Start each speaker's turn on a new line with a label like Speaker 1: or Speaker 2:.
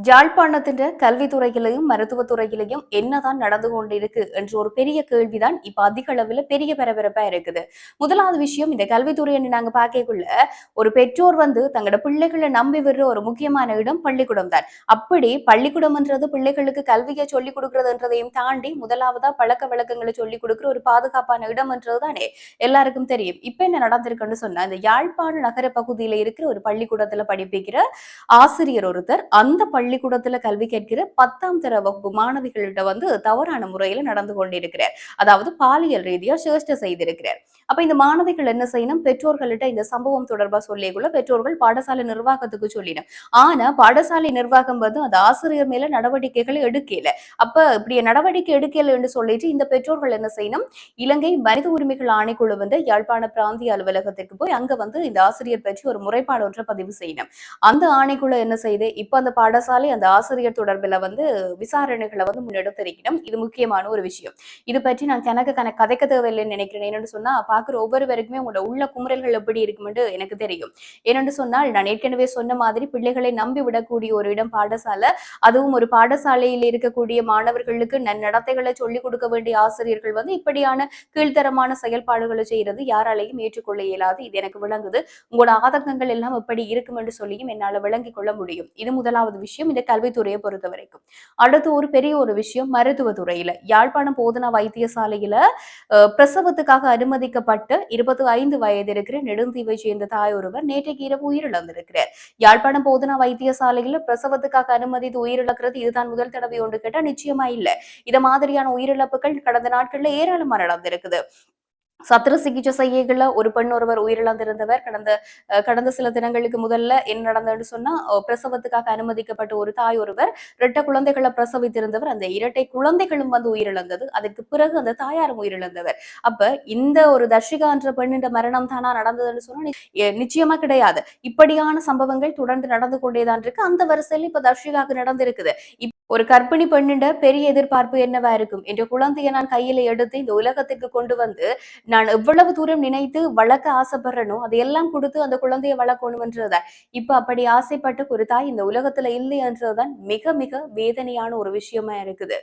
Speaker 1: யாழ்ப்பாணத்தின் கல்வித்துறையிலையும் மருத்துவத்துறையிலையும் என்னதான் நடந்து கொண்டிருக்கு என்ற ஒரு பெரிய கேள்விதான் இப்ப அதிக அளவுல பெரிய பரபரப்பா இருக்குது. முதலாவது விஷயம், இந்த கல்வித்துறையை நாங்க பார்க்கக்குள்ள ஒரு பெற்றோர் தங்களோட பிள்ளைகளை நம்பி விடுற ஒரு முக்கியமான இடம் பள்ளிக்கூடம் தான். அப்படி பள்ளிக்கூடம்ன்றது பிள்ளைகளுக்கு கல்வியை சொல்லிக் கொடுக்கறதுன்றதையும் தாண்டி முதலாவதா பழக்க வழக்கங்களை சொல்லிக் கொடுக்கிற ஒரு பாதுகாப்பான இடம் என்றதுதானே எல்லாருக்கும் தெரியும். இப்ப என்ன நடந்திருக்குன்னு சொன்னா, இந்த யாழ்ப்பாண நகர பகுதியில இருக்கிற ஒரு பள்ளிக்கூடத்துல படிப்பிக்கிற ஆசிரியர் ஒருத்தர் அந்த பள்ளிக்கூடத்துல கல்வி கேட்கிற 10ஆம் தர வகுப்பு மாணவிகள்கிட்ட தவறான முறையில நடந்து கொண்டிருக்கிறார். அதாவது பாலியல் ரீதியா சேஷ்டை செய்திருக்கிறார். அப்ப இந்த மாணவிகள் என்ன செய்யணும், பெற்றோர்கள்ட்ட இந்த சம்பவம் தொடர்பா சொல்லிக்குள்ள பெற்றோர்கள் பாடசாலை நிர்வாகத்துக்கு சொல்லிடும். ஆனா பாடசாலை நிர்வாகம் அந்த ஆசிரியர் மேல நடவடிக்கைகளை எடுக்கல. அப்ப இப்படி நடவடிக்கை எடுக்கலன்னு சொல்லிட்டு இந்த பெற்றோர்கள் என்ன செய்யணும், இலங்கை மனித உரிமைகள் ஆணைக்குழு யாழ்ப்பாண பிராந்திய அலுவலகத்துக்கு போய் அங்க இந்த ஆசிரியர் பற்றி ஒரு முறைப்பாடு ஒன்றை பதிவு செய்யணும். அந்த ஆணைக்குழு என்ன செய்யுது, இப்ப அந்த பாடசாலை அந்த ஆசிரியர் தொடர்பில் விசாரணைகளை முன்னெடுத்திருக்கணும். இது முக்கியமான ஒரு விஷயம். இது பற்றி நான் கணக்கு கதைக்க தேவையில்லைன்னு நினைக்கிறேன். என்னன்னு சொன்னா, பாக்குற ஒவ்வொருவருக்குமே உங்களோட உள்ள குமுறல்கள் எப்படி இருக்கும்னு எனக்கு தெரியும். ஏனென்று சொன்னால், நான் ஏற்கனவே சொன்ன மாதிரி பிள்ளைகளை நம்பி விடக்கூடிய ஒரு இடம் பாடசாலை. அதுவும் ஒரு பாடசாலையில் இருக்கக்கூடிய மாணவர்களுக்கு நன்னடத்தைகளை சொல்லிக் கொடுக்க வேண்டிய ஆசிரியர்கள் இப்படியான கீழ்த்தரமான செயல்பாடுகளை செய்யறது யாராலையும் ஏற்றுக்கொள்ள இயலாது. இது எனக்கு விளங்குது. உங்களோட ஆதங்கங்கள் எல்லாம் எப்படி இருக்கும் என்று சொல்லியும் என்னால விளங்கிக் கொள்ள முடியும். இது முதலாவது விஷயம், இந்த கல்வித்துறையை பொறுத்த வரைக்கும். அடுத்து ஒரு பெரிய ஒரு விஷயம், மருத்துவத்துறையில யாழ்ப்பாணம் போதனா வைத்தியசாலையில பிரசவத்துக்காக அனுமதிக்கப்பட்ட 25 வயது இருக்கிற நெடுந்தீவை சேர்ந்த தாய் ஒருவர் நேற்றைக்கு இரவு உயிரிழந்திருக்கிறார். யாழ்ப்பாணம் போதனா வைத்தியசாலையில பிரசவத்துக்காக அனுமதித்து உயிரிழக்கிறது இதுதான் முதல் தடவை ஒன்று கேட்டா நிச்சயமா இல்ல. இத மாதிரியான உயிரிழப்புகள் கடந்த நாட்கள்ல ஏராளமா நடந்திருக்குது. சத்திர சிகிச்சை செய்யல ஒரு பெண் ஒருவர் உயிரிழந்திருந்தவர். கடந்த சில தினங்களுக்கு முதல்ல என்ன நடந்ததுன்னு சொன்னா, பிரசவத்துக்காக அனுமதிக்கப்பட்ட ஒரு தாய் ஒருவர் இரட்டை குழந்தைகளை பிரசவித்திருந்தவர். அந்த இரட்டை குழந்தைகளும் உயிரிழந்தது. அதற்கு பிறகு அந்த தாயாரும் உயிரிழந்தவர். அப்ப இந்த ஒரு தர்ஷிகா என்ற பெண்ணின் மரணம் தானா நடந்ததுன்னு சொன்னா நிச்சயமா கிடையாது. இப்படியான சம்பவங்கள் தொடர்ந்து நடந்து கொண்டேதான் இருக்கு. அந்த வரிசையில் இப்ப தர்ஷிகாவுக்கு நடந்திருக்குது. ஒரு கர்ப்பிணி பெண்ணிட பெரிய எதிர்பார்ப்பு என்னவா இருக்கும், என்ற குழந்தையை நான் கையில எடுத்து இந்த உலகத்திற்கு கொண்டு நான் எவ்வளவு தூரம் நினைத்து வளர்க்க ஆசைப்படுறேனோ அதையெல்லாம் கொடுத்து அந்த குழந்தையை வளர்க்கணும்ன்றதுதான். இப்ப அப்படி ஆசைப்பட்டு ஒரு தாய் இந்த உலகத்துல இல்லை என்றதுதான் மிக மிக வேதனையான ஒரு விஷயமா இருக்குது.